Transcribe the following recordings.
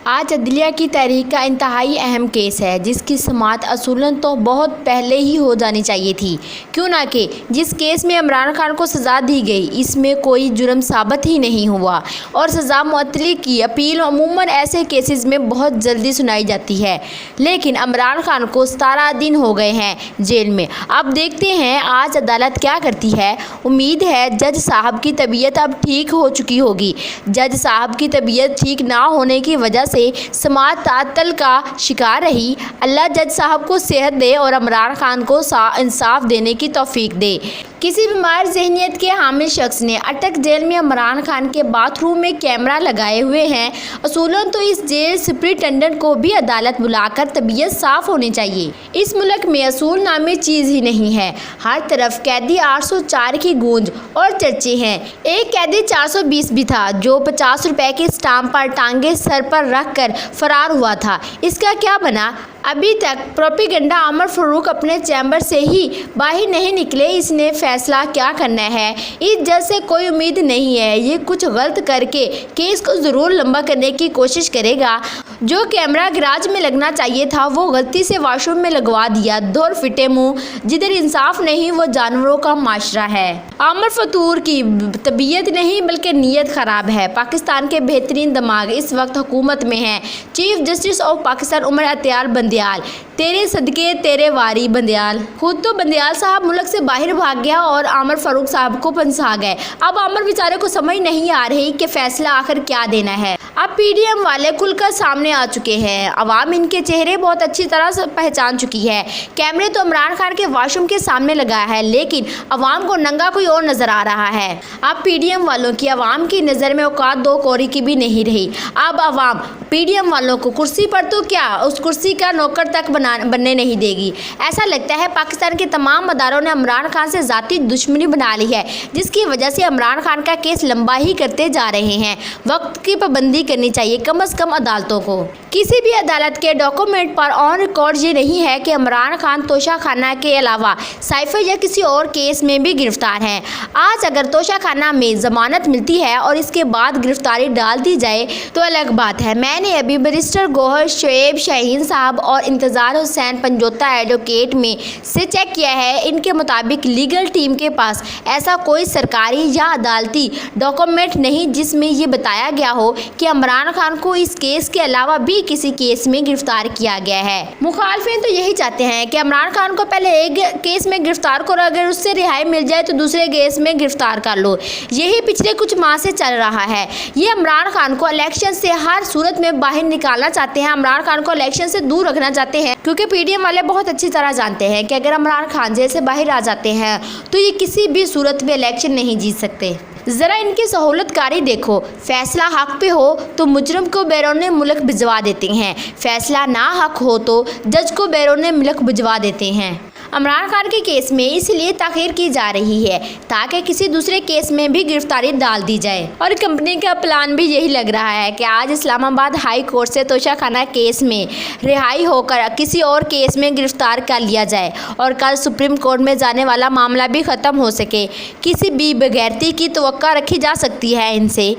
آج عدلیہ کی تحریک کا انتہائی اہم کیس ہے جس کی سماعت اصولاً تو بہت پہلے ہی ہو جانی چاہیے تھی، کیوں نہ کہ جس کیس میں عمران خان کو سزا دی گئی اس میں کوئی جرم ثابت ہی نہیں ہوا اور سزا معطلی کی اپیل عموماً ایسے کیسز میں بہت جلدی سنائی جاتی ہے، لیکن عمران خان کو 17 دن ہو گئے ہیں جیل میں۔ اب دیکھتے ہیں آج عدالت کیا کرتی ہے۔ امید ہے جج صاحب کی طبیعت اب ٹھیک ہو چکی ہوگی۔ جج صاحب کی طبیعت ٹھیک نہ ہونے کی وجہ سے سماعت تعطل کا شکار رہی۔ اللہ جج صاحب کو صحت دے اور عمران خان کو انصاف دینے کی توفیق دے۔ کسی بیمار ذہنیت کے حامل شخص نے اٹک جیل میں عمران خان کے باتھ روم میں کیمرہ لگائے ہوئے ہیں۔ اصولاً تو اس جیل سپرنٹنڈنٹ کو بھی عدالت بلا کر طبیعت صاف ہونی چاہیے۔ اس ملک میں اصول نامی چیز ہی نہیں ہے۔ ہر طرف قیدی 804 کی گونج اور چرچے ہیں۔ ایک قیدی 420 بھی تھا جو 50 روپے کے اسٹامپ پر ٹانگیں سر پر رکھ کر فرار ہوا تھا۔ اس کا کیا بنا؟ ابھی تک پروپیگنڈا عمر فاروق اپنے چیمبر سے ہی باہر نہیں نکلے۔ اس نے فیصلہ کیا کرنا ہے؟ اس جج سے کوئی امید نہیں ہے، یہ کچھ غلط کر کے کیس کو ضرور لمبا کرنے کی کوشش کرے گا۔ جو کیمرہ گراج میں لگنا چاہیے تھا وہ غلطی سے واش روم میں لگوا دیا۔ دور فٹے منہ، جدھر انصاف نہیں وہ جانوروں کا معاشرہ ہے۔ عامر فطور کی طبیعت نہیں بلکہ نیت خراب ہے۔ پاکستان کے بہترین دماغ اس وقت حکومت میں ہیں۔ چیف جسٹس آف پاکستان عمر اختیار بندیال، تیرے صدقے تیرے واری بندیال۔ خود تو بندیال صاحب ملک سے باہر بھاگ گیا اور عامر فاروق صاحب کو پھنسا گئے۔ اب عامر بیچارے کو سمجھ نہیں آ رہی کہ فیصلہ آخر کیا دینا ہے۔ اب پی ڈی ایم والے کھل کر سامنے آ چکے ہیں۔ عوام ان کے چہرے بہت اچھی طرح سے پہچان چکی ہے۔ کیمرے تو عمران خان کے واش روم کے سامنے لگایا ہے لیکن عوام کو ننگا کوئی اور نظر آ رہا ہے۔ اب پی ڈی ایم والوں کی عوام کی نظر میں اوقات دو کوری کی بھی نہیں رہی۔ اب عوام پی ڈی ایم والوں کو کرسی پر تو کیا اس کرسی کا نوکر تک بننے نہیں دے گی۔ ایسا لگتا ہے پاکستان کے تمام اداروں نے عمران خان سے ذاتی دشمنی بنا لی ہے جس کی وجہ سے عمران خان کا کیس لمبا ہی کرتے جا رہے ہیں۔ وقت کی پابندی کرنی چاہیے کم از کم عدالتوں کو۔ کسی بھی عدالت کے ڈاکومنٹ پر آن ریکارڈ یہ نہیں ہے کہ عمران خان توشہ خانہ کے علاوہ سائفر یا کسی اور کیس میں بھی گرفتار ہیں۔ آج اگر توشہ خانہ میں ضمانت ملتی ہے اور اس کے بعد گرفتاری ڈال دی جائے تو الگ بات ہے۔ میں نے ابھی بیرسٹر گوہر شعیب شاہین صاحب اور انتظار حسین پنجوتا ایڈوکیٹ میں سے چیک کیا ہے۔ ان کے مطابق لیگل ٹیم کے پاس ایسا کوئی سرکاری یا عدالتی ڈاکومنٹ نہیں جس میں یہ بتایا گیا ہو کہ عمران خان کو اس کیس کے علاوہ بھی کسی کیس میں گرفتار کیا گیا ہے۔ مخالفین تو یہی چاہتے ہیں کہ عمران خان کو پہلے ایک کیس میں گرفتار کرو، اگر اس سے رہائی مل جائے تو دوسرے کیس میں گرفتار کر لو۔ یہی پچھلے کچھ ماہ سے چل رہا ہے۔ یہ عمران خان کو الیکشن سے ہر صورت میں باہر نکالنا چاہتے ہیں، عمران خان کو الیکشن سے دور رکھنا چاہتے ہیں کیونکہ پی ڈی ایم والے بہت اچھی طرح جانتے ہیں کہ اگر عمران خان جیل سے باہر آ جاتے ہیں تو یہ کسی بھی صورت میں الیکشن نہیں جیت سکتے۔ ذرا ان کی سہولت کاری دیکھو، فیصلہ حق پہ ہو تو مجرم کو بیرون ملک بھجوا دیتے ہیں، فیصلہ نا حق ہو تو جج کو بیرون ملک بھجوا دیتے ہیں۔ عمران خان کے کیس میں اس لیے تاخیر کی جا رہی ہے تاکہ کسی دوسرے کیس میں بھی گرفتاری ڈال دی جائے، اور کمپنی کا پلان بھی یہی لگ رہا ہے کہ آج اسلام آباد ہائی کورٹ سے توشہ خانہ کیس میں رہائی ہو کر کسی اور کیس میں گرفتار کر لیا جائے اور کل سپریم کورٹ میں جانے والا معاملہ بھی ختم ہو سکے۔ کسی بھی بغیرتی کی توقع رکھی جا سکتی ہے ان سے۔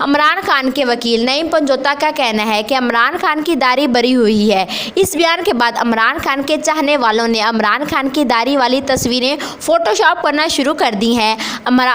عمران خان کے وکیل نعیم پنجوتا کا کہنا ہے کہ عمران خان کی داڑھی بری ہوئی ہے۔ اس بیان کے بعد عمران خان کے چاہنے والوں نے عمران خان کی داڑھی والی تصویریں فوٹو شاپ کرنا شروع کر دی ہیں۔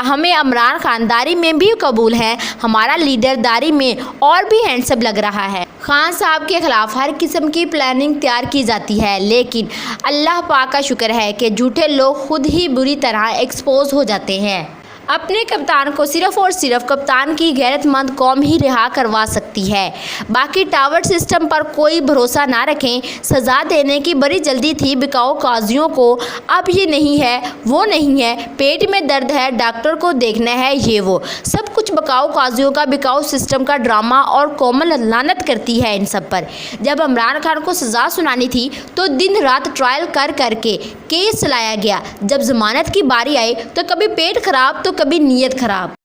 ہمیں عمران خان داڑھی میں بھی قبول ہے، ہمارا لیڈر داڑھی میں اور بھی ہینڈسم لگ رہا ہے۔ خان صاحب کے خلاف ہر قسم کی پلاننگ تیار کی جاتی ہے لیکن اللہ پاک کا شکر ہے کہ جھوٹے لوگ خود ہی بری طرح ایکسپوز ہو جاتے ہیں۔ اپنے کپتان کو صرف اور صرف کپتان کی غیرت مند قوم ہی رہا کروا سکتی ہے۔ باقی ٹاور سسٹم پر کوئی بھروسہ نہ رکھیں۔ سزا دینے کی بڑی جلدی تھی بکاؤ قاضیوں کو، اب یہ نہیں ہے وہ نہیں ہے، پیٹ میں درد ہے ڈاکٹر کو دیکھنا ہے یہ وہ، سب کچھ بکاؤ قاضیوں کا بکاؤ سسٹم کا ڈرامہ، اور قوم لعنت کرتی ہے ان سب پر۔ جب عمران خان کو سزا سنانی تھی تو دن رات ٹرائل کر کے کیس چلایا گیا، جب ضمانت کی باری آئی تو کبھی پیٹ خراب تو کبھی نیت خراب۔